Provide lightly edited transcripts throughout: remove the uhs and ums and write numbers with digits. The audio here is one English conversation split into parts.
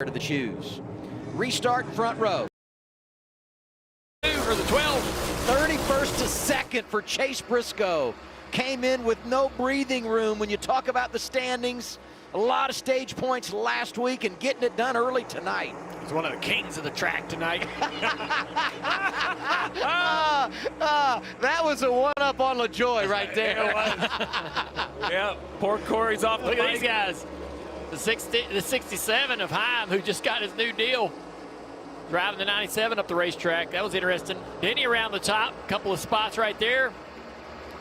to the choose. Restart front row. For the 12. 31st to 2nd for Chase Briscoe. Came in with no breathing room when you talk about the standings. A lot of stage points last week and getting it done early tonight. He's one of the kings of the track tonight. That was a one-up on LaJoy right there. It was. Yeah, poor Corey's off the Look bike. at these guys. The 67 of Heim, who just got his new deal. Driving the 97 up the racetrack. That was interesting. Denny around the top. Couple of spots right there.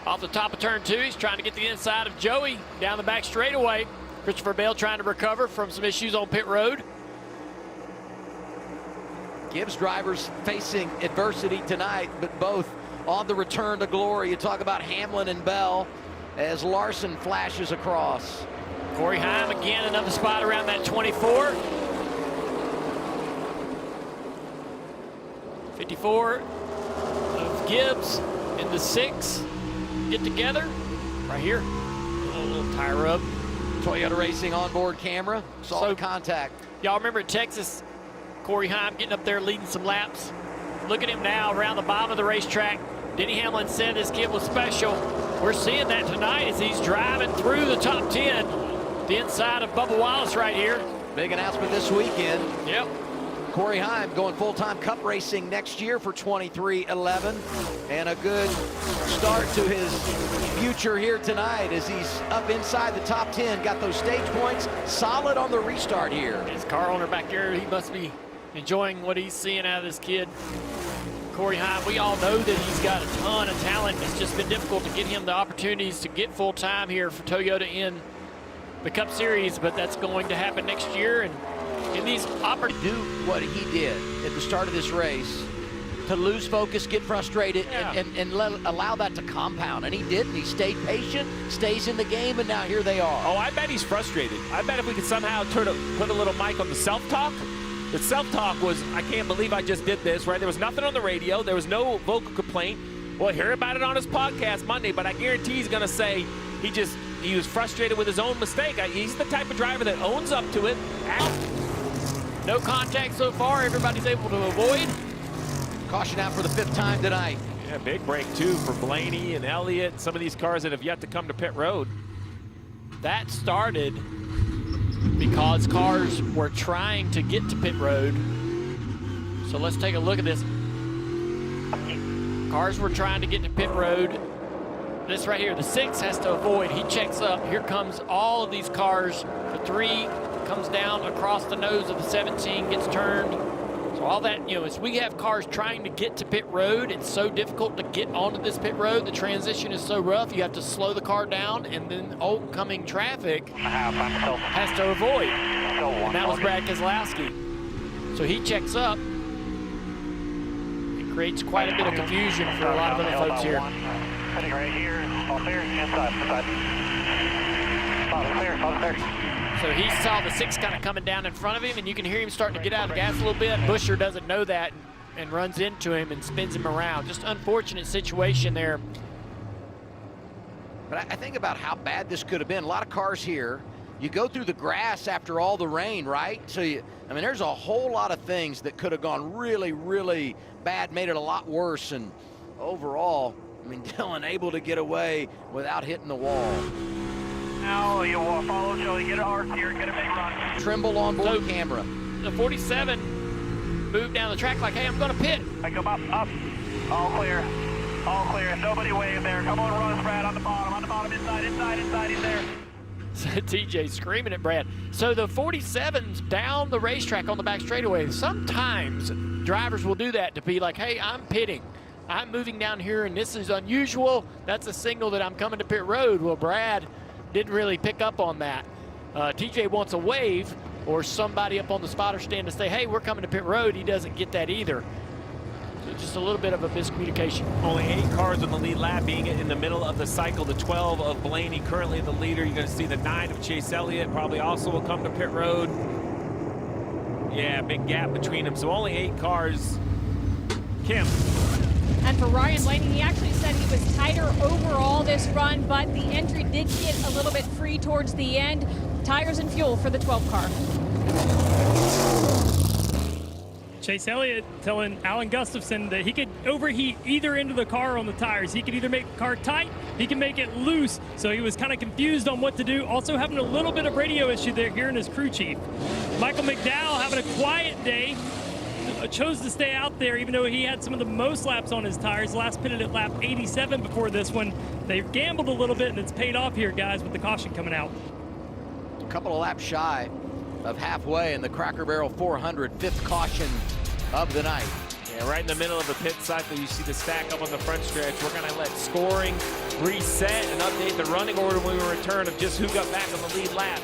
Off the top of turn 2. He's trying to get the inside of Joey down the back straightaway. Christopher Bale trying to recover from some issues on pit road. Gibbs drivers facing adversity tonight, but both on the return to glory. You talk about Hamlin and Bell as Larson flashes across. Corey Heim again, another spot around that 24. 54 of Gibbs and the 6 get together right here. A little tire rub. Toyota Racing onboard camera saw the contact. Y'all remember at Texas, Corey Heim getting up there leading some laps. Look at him now around the bottom of the racetrack. Denny Hamlin said this kid was special. We're seeing that tonight as he's driving through the top 10. The inside of Bubba Wallace right here. Big announcement this weekend. Yep. Corey Heim going full-time cup racing next year for 23-11. And a good start to his future here tonight as he's up inside the top 10. Got those stage points solid on the restart here. His car owner back there, he must be enjoying what he's seeing out of this kid. Corey Heim, we all know that he's got a ton of talent. It's just been difficult to get him the opportunities to get full-time here for Toyota in the Cup Series, but that's going to happen next year. And in these opportunities, do what he did at the start of this race, to lose focus, get frustrated, and allow that to compound. And he didn't. He stayed patient, stays in the game, and now here they are. Oh, I bet he's frustrated. I bet if we could somehow put a little mic on the self-talk. The self-talk was, I can't believe I just did this, right? There was nothing on the radio. There was no vocal complaint. We'll hear about it on his podcast Monday, but I guarantee he's going to say he was frustrated with his own mistake. He's the type of driver that owns up to it. no contact so far. Everybody's able to avoid. Caution out for the 5th time tonight. Yeah, big break, too, for Blaney and Elliott, some of these cars that have yet to come to pit road. That started because cars were trying to get to pit road. So let's take a look at this. Cars were trying to get to pit road. This right here, the 6 has to avoid. He checks up. Here comes all of these cars. The 3 comes down across the nose of the 17, gets turned. So all that, as we have cars trying to get to pit road, it's so difficult to get onto this pit road. The transition is so rough. You have to slow the car down, and then oncoming traffic has to avoid. And that was Brad Keselowski. So he checks up. It creates quite a bit of confusion for a lot of other folks here. Heading right here, all clear, inside. All clear. So he saw the 6 kind of coming down in front of him, and you can hear him starting to get out of the gas a little bit. Busher doesn't know that and runs into him and spins him around. Just unfortunate situation there. But I think about how bad this could have been. A lot of cars here. You go through the grass after all the rain, right? So, there's a whole lot of things that could have gone really, really bad, made it a lot worse. And overall, Dylan able to get away without hitting the wall. Now you will follow Joey, get an arc here, get a big run. Trimble on board camera. The 47 moved down the track like, hey, I'm going to pit. I come up. All clear. Nobody wave there. Come on, runs, Brad, on the bottom, inside, he's there. So TJ screaming at Brad. So the 47's down the racetrack on the back straightaway. Sometimes drivers will do that to be like, hey, I'm pitting. I'm moving down here, and this is unusual. That's a signal that I'm coming to pit road. Well, Brad didn't really pick up on that. TJ wants a wave or somebody up on the spotter stand to say, hey, we're coming to pit road. He doesn't get that either. So just a little bit of a miscommunication. Only 8 cars on the lead lap, being in the middle of the cycle. The 12 of Blaney currently the leader. You're going to see the 9 of Chase Elliott probably also will come to pit road. Yeah, big gap between them. So only 8 cars. Kim. And for Ryan Blaney, he actually said he was tighter overall this run, but the entry did get a little bit free towards the end. Tires and fuel for the 12 car. Chase Elliott telling Alan Gustafson that he could overheat either end of the car on the tires. He could either make the car tight, he can make it loose. So he was kind of confused on what to do. Also having a little bit of radio issue there, hearing his crew chief. Michael McDowell having a quiet day. Chose to stay out there even though he had some of the most laps on his tires. Last pitted at lap 87 before this one. They've gambled a little bit and it's paid off here, guys, with the caution coming out. A couple of laps shy of halfway in the Cracker Barrel 400, fifth caution of the night. Yeah, right in the middle of the pit cycle, you see the stack up on the front stretch. We're going to let scoring reset and update the running order when we return of just who got back on the lead lap.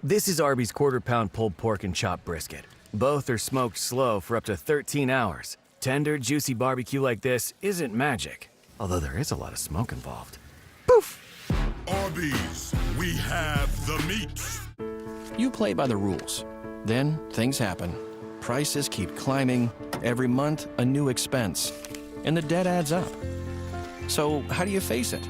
This is Arby's quarter-pound pulled pork and chopped brisket. Both are smoked slow for up to 13 hours. Tender, juicy barbecue like this isn't magic, although there is a lot of smoke involved. Poof! Arby's, we have the meats. You play by the rules. Then things happen. Prices keep climbing. Every month, a new expense. And the debt adds up. So how do you face it?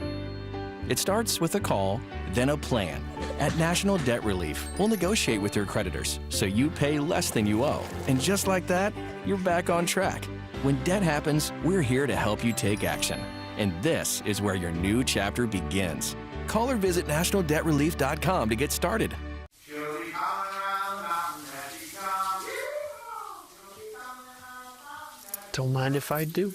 It starts with a call, then a plan. At National Debt Relief, we'll negotiate with your creditors so you pay less than you owe. And just like that, you're back on track. When debt happens, we're here to help you take action. And this is where your new chapter begins. Call or visit nationaldebtrelief.com to get started. Don't mind if I do.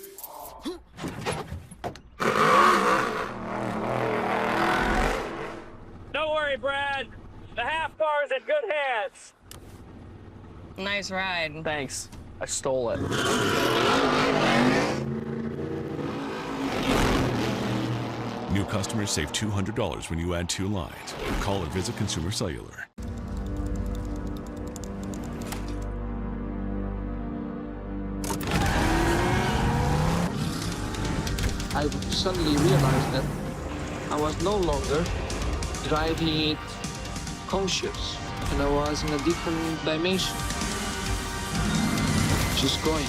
Don't worry, Brad. The half car is in good hands. Nice ride. Thanks. I stole it. New customers save $200 when you add 2 lines. Call or visit Consumer Cellular. I suddenly realized that I was no longer driving it conscious, and I was in a different dimension. Just going.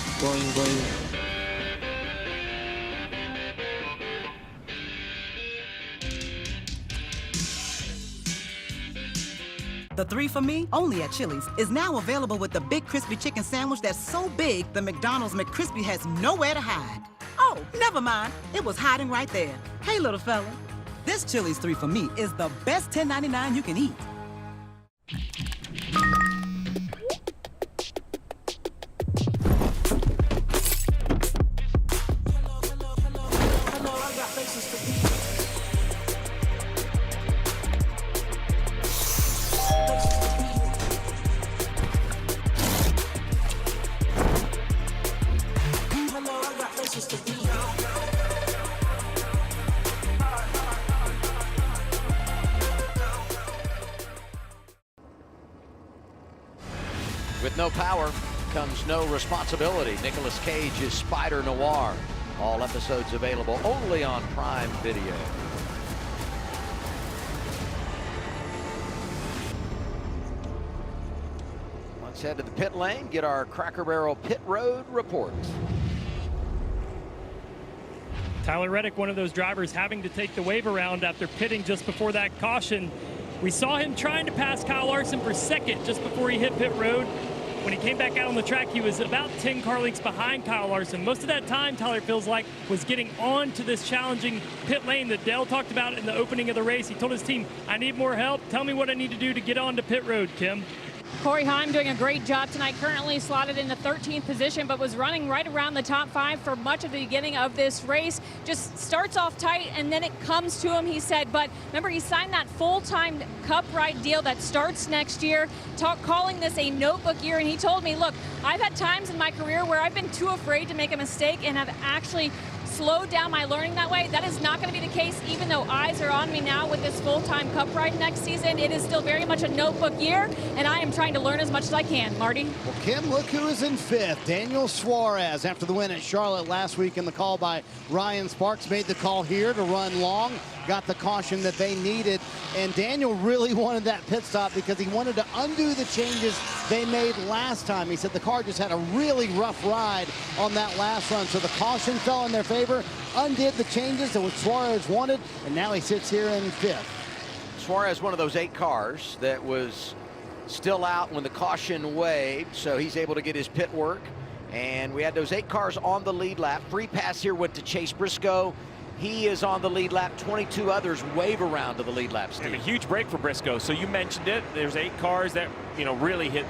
The 3 for Me, only at Chili's, is now available with the big crispy chicken sandwich that's so big, the McDonald's McCrispy has nowhere to hide. Oh, never mind. It was hiding right there. Hey, little fella. This Chili's 3 for Me is the best $10.99 you can eat. With no power comes no responsibility. Nicolas Cage's Spider Noir. All episodes available only on Prime Video. Let's head to the pit lane, get our Cracker Barrel Pit Road report. Tyler Reddick, one of those drivers having to take the wave around after pitting just before that caution. We saw him trying to pass Kyle Larson for second just before he hit pit road. When he came back out on the track, he was about 10 car lengths behind Kyle Larson. Most of that time, Tyler feels like, was getting on to this challenging pit lane that Dale talked about in the opening of the race. He told his team, I need more help. Tell me what I need to do to get on to pit road, Kim. Corey Heim doing a great job tonight, currently slotted in the 13th position, but was running right around the top 5 for much of the beginning of this race. Just starts off tight and then it comes to him, he said. But remember, he signed that full-time Cup ride deal that starts next year, calling this a notebook year. And he told me, look, I've had times in my career where I've been too afraid to make a mistake and have actually slowed down my learning that way. That is not going to be the case, even though eyes are on me now with this full-time Cup ride next season. It is still very much a notebook year, and I am trying to learn as much as I can. Marty? Well, Kim, look who is in 5th. Daniel Suarez, after the win at Charlotte last week, and the call by Ryan Sparks, made the call here to run long got the caution that they needed. And Daniel really wanted that pit stop because he wanted to undo the changes they made last time. He said the car just had a really rough ride on that last run. So the caution fell in their favor, undid the changes that what Suarez wanted, and now he sits here in 5th. Suarez, one of those 8 cars that was still out when the caution waved, so he's able to get his pit work. And we had those 8 cars on the lead lap. Free pass here went to Chase Briscoe. He is on the lead lap. 22 others wave around to the lead lap, Steve. And a huge break for Briscoe. So you mentioned it. There's 8 cars that, really hit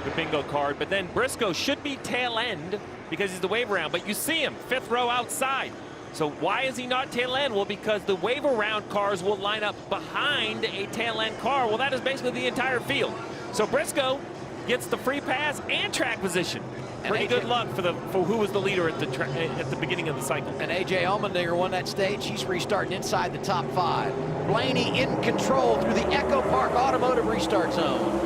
the bingo card. But then Briscoe should be tail end because he's the wave around. But you see him, 5th row outside. So why is he not tail end? Well, because the wave around cars will line up behind a tail end car. Well, that is basically the entire field. So Briscoe gets the free pass and track position. Pretty good luck for who was the leader at the beginning of the cycle. And A.J. Allmendinger won that stage. He's restarting inside the top 5. Blaney in control through the Echo Park Automotive Restart Zone.